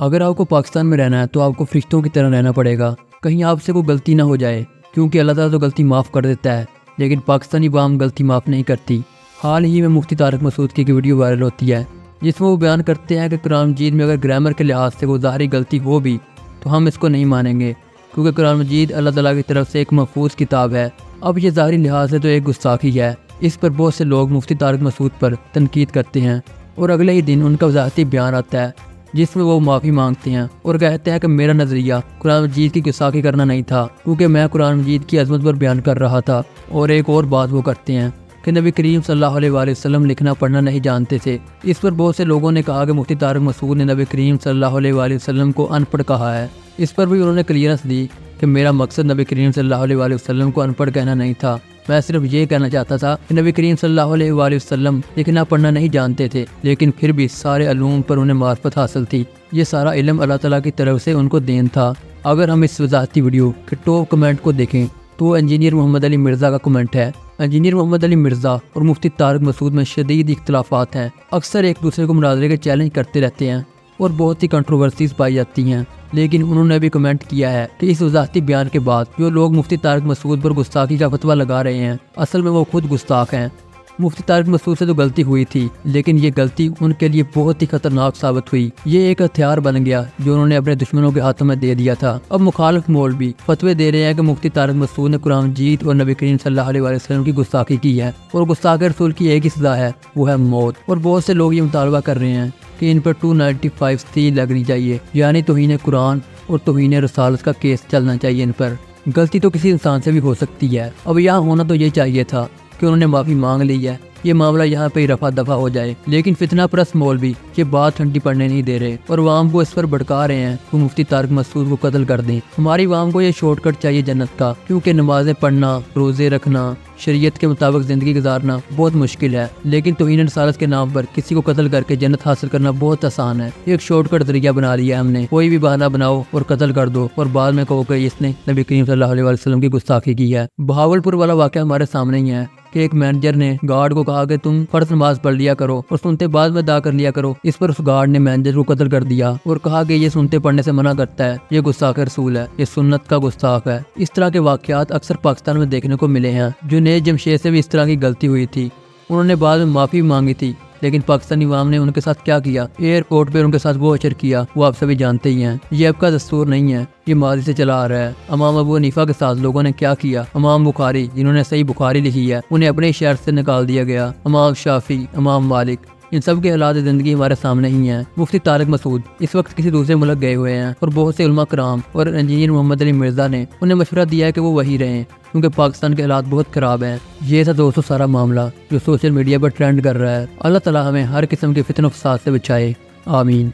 اگر آپ کو پاکستان میں رہنا ہے تو آپ کو فرشتوں کی طرح رہنا پڑے گا، کہیں آپ سے کوئی غلطی نہ ہو جائے، کیونکہ اللہ تعالیٰ تو غلطی معاف کر دیتا ہے لیکن پاکستانی عوام غلطی معاف نہیں کرتی۔ حال ہی میں مفتی طارق مسعود کی ایک ویڈیو وائرل ہوتی ہے جس میں وہ بیان کرتے ہیں کہ قرآن مجید میں اگر گرامر کے لحاظ سے وہ ظاہری غلطی ہو بھی تو ہم اس کو نہیں مانیں گے، کیونکہ قرآن مجید اللہ تعالیٰ کی طرف سے ایک محفوظ کتاب ہے۔ اب یہ ظاہری لحاظ سے تو ایک گستاخی ہے۔ اس پر بہت سے لوگ مفتی طارق مسعود پر تنقید کرتے ہیں اور اگلے ہی دن ان کا وضاحتی بیان آتا ہے جس میں وہ معافی مانگتے ہیں اور کہتے ہیں کہ میرا نظریہ قرآن مجید کی گستاخی کرنا نہیں تھا، کیونکہ میں قرآن مجید کی عظمت پر بیان کر رہا تھا۔ اور ایک اور بات وہ کرتے ہیں کہ نبی کریم صلی اللہ علیہ وآلہ وسلم لکھنا پڑھنا نہیں جانتے تھے۔ اس پر بہت سے لوگوں نے کہا کہ مفتی طارق مسعود نے نبی کریم صلی اللہ علیہ وآلہ وسلم کو ان پڑھ کہا ہے۔ اس پر بھی انہوں نے کلیئرنس دی کہ میرا مقصد نبی کریم صلی اللہ علیہ وآلہ وسلم کو ان پڑھ کہنا نہیں تھا، میں صرف یہ کہنا چاہتا تھا کہ نبی کریم صلی اللہ علیہ وآلہ وسلم لکھنا پڑھنا نہیں جانتے تھے، لیکن پھر بھی سارے علوم پر انہیں معرفت حاصل تھی۔ یہ سارا علم اللہ تعالیٰ کی طرف سے ان کو دین تھا۔ اگر ہم اس وضاحتی ویڈیو کے ٹاپ کمنٹ کو دیکھیں تو انجینئر محمد علی مرزا کا کمنٹ ہے۔ انجینئر محمد علی مرزا اور مفتی طارق مسعود میں شدید اختلافات ہیں، اکثر ایک دوسرے کو مناظرے کے چیلنج کرتے رہتے ہیں اور بہت سی کنٹروورسیز پائی جاتی ہیں، لیکن انہوں نے بھی کمنٹ کیا ہے کہ اس وضاحتی بیان کے بعد جو لوگ مفتی طارق مسعود پر گستاخی کا فتویٰ لگا رہے ہیں اصل میں وہ خود گستاخ ہیں۔ مفتی طارق مسعود سے تو غلطی ہوئی تھی لیکن یہ غلطی ان کے لیے بہت ہی خطرناک ثابت ہوئی، یہ ایک ہتھیار بن گیا جو انہوں نے اپنے دشمنوں کے ہاتھوں میں دے دیا تھا۔ اب مخالف مولوی فتوے دے رہے ہیں کہ مفتی طارق مسعود نے قرآن مجید اور نبی کریم صلی اللہ علیہ وآلہ وسلم کی گستاخی کی ہے اور گستاخ رسول کی ایک ہی سزا ہے، وہ ہے موت۔ اور بہت سے لوگ یہ مطالبہ کر رہے ہیں کہ ان پر 295 سی لگنی چاہیے، یعنی توہین قرآن اور توہین رسالت کا کیس چلنا چاہیے ان پر۔ غلطی تو کسی انسان سے بھی ہو سکتی ہے، اب یہاں ہونا تو یہ چاہیے تھا کہ انہوں نے معافی مانگ لی ہے، یہ معاملہ یہاں پہ ہی رفع دفع ہو جائے، لیکن فتنہ پرست مولوی یہ بات ٹھنڈی پڑنے نہیں دے رہے اور عوام کو اس پر بھڑکا رہے ہیں کہ مفتی طارق مسعود کو قتل کر دیں۔ ہماری عوام کو یہ شارٹ کٹ چاہیے جنت کا، کیونکہ نمازیں پڑھنا، روزے رکھنا، شریعت کے مطابق زندگی گزارنا بہت مشکل ہے، لیکن توہین رسالت کے نام پر کسی کو قتل کر کے جنت حاصل کرنا بہت آسان ہے۔ ایک شارٹ کٹ ذریعہ بنا لیا ہے ہم نے، کوئی بھی بہانہ بناؤ اور قتل کر دو اور بعد میں کہو کہ اس نے نبی کریم صلی اللہ علیہ وسلم کی گستاخی کی ہے۔ بہاولپور والا واقعہ ہمارے سامنے ہی ہے کہ ایک مینیجر نے گارڈ کو کہا کہ تم فرض نماز پڑھ لیا کرو اور سنتے بعد میں ادا کر لیا کرو۔ اس پر اس گارڈ نے مینیجر کو قتل کر دیا اور کہا کہ یہ سنتے پڑھنے سے منع کرتا ہے، یہ گستاخ رسول ہے، یہ سنت کا گستاخ ہے۔ اس طرح کے واقعات اکثر پاکستان میں دیکھنے کو ملے ہیں۔ جنید جمشید سے بھی اس طرح کی غلطی ہوئی تھی، انہوں نے بعد میں معافی مانگی تھی، لیکن پاکستانی عوام نے ان کے ساتھ کیا کیا، ایئرپورٹ پہ ان کے ساتھ وہ اشر کیا، وہ آپ سبھی جانتے ہی ہیں۔ یہ اب کا دستور نہیں ہے، یہ ماضی سے چلا آ رہا ہے۔ امام ابو حنیفہ کے ساتھ لوگوں نے کیا کیا، امام بخاری جنہوں نے صحیح بخاری لکھی ہے انہیں اپنے شہر سے نکال دیا گیا، امام شافعی، امام مالک، ان سب کے حالات زندگی ہمارے سامنے ہی ہیں۔ مفتی طارق مسعود اس وقت کسی دوسرے ملک گئے ہوئے ہیں اور بہت سے علماء کرام اور انجینئر محمد علی مرزا نے انہیں مشورہ دیا ہے کہ وہ وہیں رہیں، کیونکہ پاکستان کے حالات بہت خراب ہیں۔ یہ تھا دوستو سارا معاملہ جو سوشل میڈیا پر ٹرینڈ کر رہا ہے۔ اللہ تعالیٰ ہمیں ہر قسم کے فتن و فساد سے بچائے، آمین۔